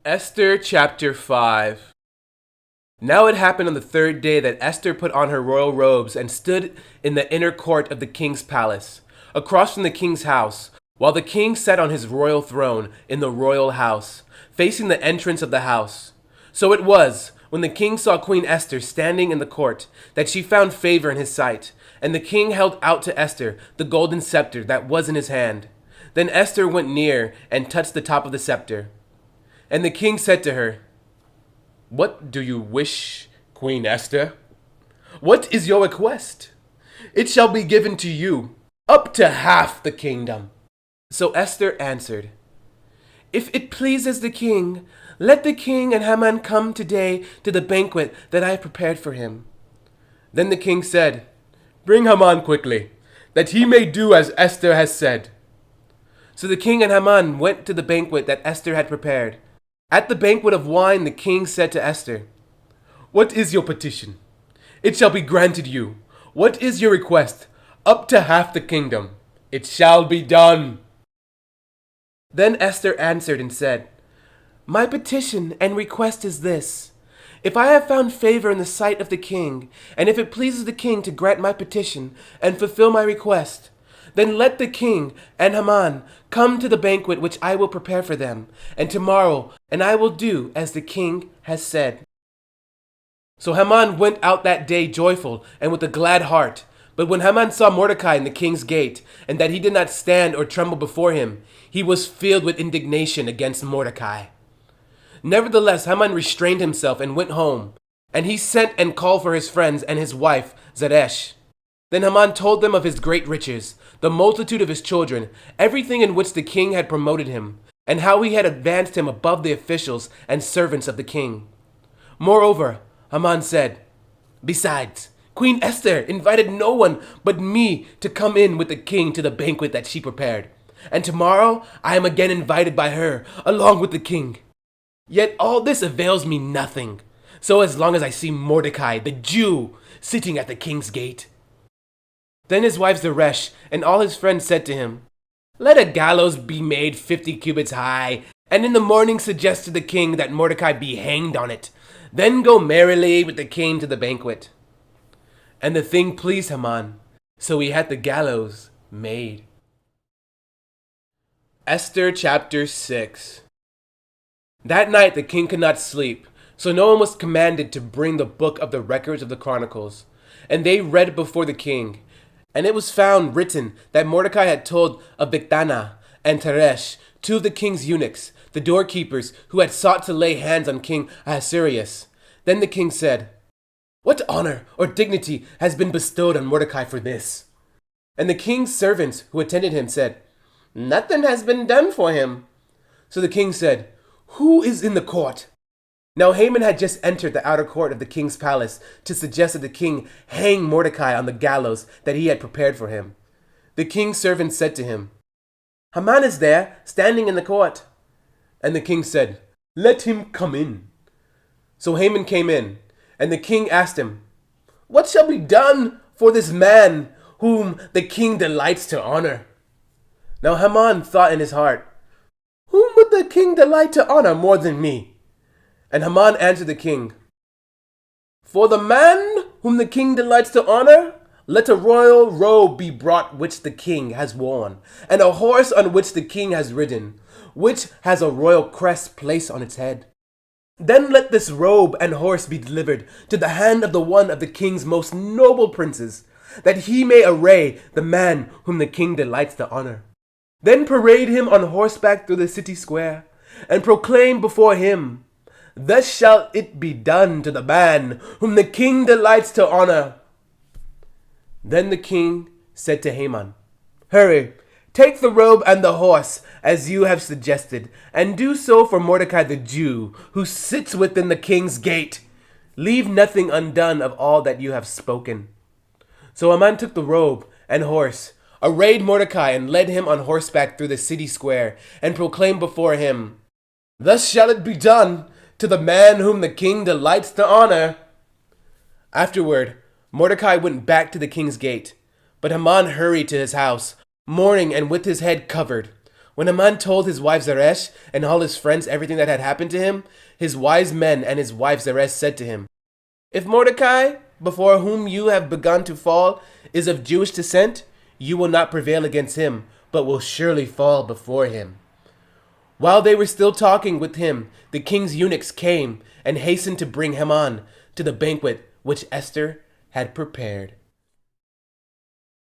Esther chapter 5. Now it happened on the third day that Esther put on her royal robes and stood in the inner court of the king's palace, across from the king's house, while the king sat on his royal throne in the royal house, facing the entrance of the house. So it was, when the king saw Queen Esther standing in the court, that she found favor in his sight, and the king held out to Esther the golden scepter that was in his hand. Then Esther went near and touched the top of the scepter. And the king said to her, "What do you wish, Queen Esther? What is your request? It shall be given to you, up to half the kingdom." So Esther answered, "If it pleases the king, let the king and Haman come today to the banquet that I have prepared for him." Then the king said, "Bring Haman quickly, that he may do as Esther has said." So the king and Haman went to the banquet that Esther had prepared. At the banquet of wine, the king said to Esther, "What is your petition? It shall be granted you. What is your request? Up to half the kingdom. It shall be done." Then Esther answered and said, "My petition and request is this. If I have found favor in the sight of the king, and if it pleases the king to grant my petition and fulfill my request, then let the king and Haman come to the banquet which I will prepare for them, and tomorrow, and I will do as the king has said." So Haman went out that day joyful and with a glad heart. But when Haman saw Mordecai in the king's gate, and that he did not stand or tremble before him, he was filled with indignation against Mordecai. Nevertheless, Haman restrained himself and went home, and he sent and called for his friends and his wife Zeresh. Then Haman told them of his great riches, the multitude of his children, everything in which the king had promoted him, and how he had advanced him above the officials and servants of the king. Moreover, Haman said, "Besides, Queen Esther invited no one but me to come in with the king to the banquet that she prepared, and tomorrow I am again invited by her along with the king. Yet all this avails me nothing, so as long as I see Mordecai, the Jew, sitting at the king's gate." Then his wife Zeresh and all his friends said to him, "Let a gallows be made 50 cubits high, and in the morning suggest to the king that Mordecai be hanged on it. Then go merrily with the king to the banquet." And the thing pleased Haman, so he had the gallows made. Esther chapter 6. That night the king could not sleep, so no one was commanded to bring the book of the records of the chronicles. And they read before the king. And it was found written that Mordecai had told of Bigthana and Teresh, two of the king's eunuchs, the doorkeepers, who had sought to lay hands on King Ahasuerus. Then the king said, "What honor or dignity has been bestowed on Mordecai for this?" And the king's servants who attended him said, "Nothing has been done for him." So the king said, "Who is in the court?" Now Haman had just entered the outer court of the king's palace to suggest that the king hang Mordecai on the gallows that he had prepared for him. The king's servant said to him, "Haman is there, standing in the court." And the king said, "Let him come in." So Haman came in, and the king asked him, "What shall be done for this man whom the king delights to honor?" Now Haman thought in his heart, "Whom would the king delight to honor more than me?" And Haman answered the king, "For the man whom the king delights to honor, let a royal robe be brought which the king has worn, and a horse on which the king has ridden, which has a royal crest placed on its head. Then let this robe and horse be delivered to the hand of the one of the king's most noble princes, that he may array the man whom the king delights to honor. Then parade him on horseback through the city square, and proclaim before him, 'Thus shall it be done to the man whom the king delights to honor.'" Then the king said to Haman, "Hurry, take the robe and the horse, as you have suggested, and do so for Mordecai the Jew, who sits within the king's gate. Leave nothing undone of all that you have spoken." So Haman took the robe and horse, arrayed Mordecai, and led him on horseback through the city square, and proclaimed before him, "Thus shall it be done to the man whom the king delights to honor." Afterward, Mordecai went back to the king's gate, but Haman hurried to his house, mourning and with his head covered. When Haman told his wife Zeresh and all his friends everything that had happened to him, his wise men and his wife Zeresh said to him, "If Mordecai, before whom you have begun to fall, is of Jewish descent, you will not prevail against him, but will surely fall before him." While they were still talking with him, the king's eunuchs came and hastened to bring Haman to the banquet which Esther had prepared.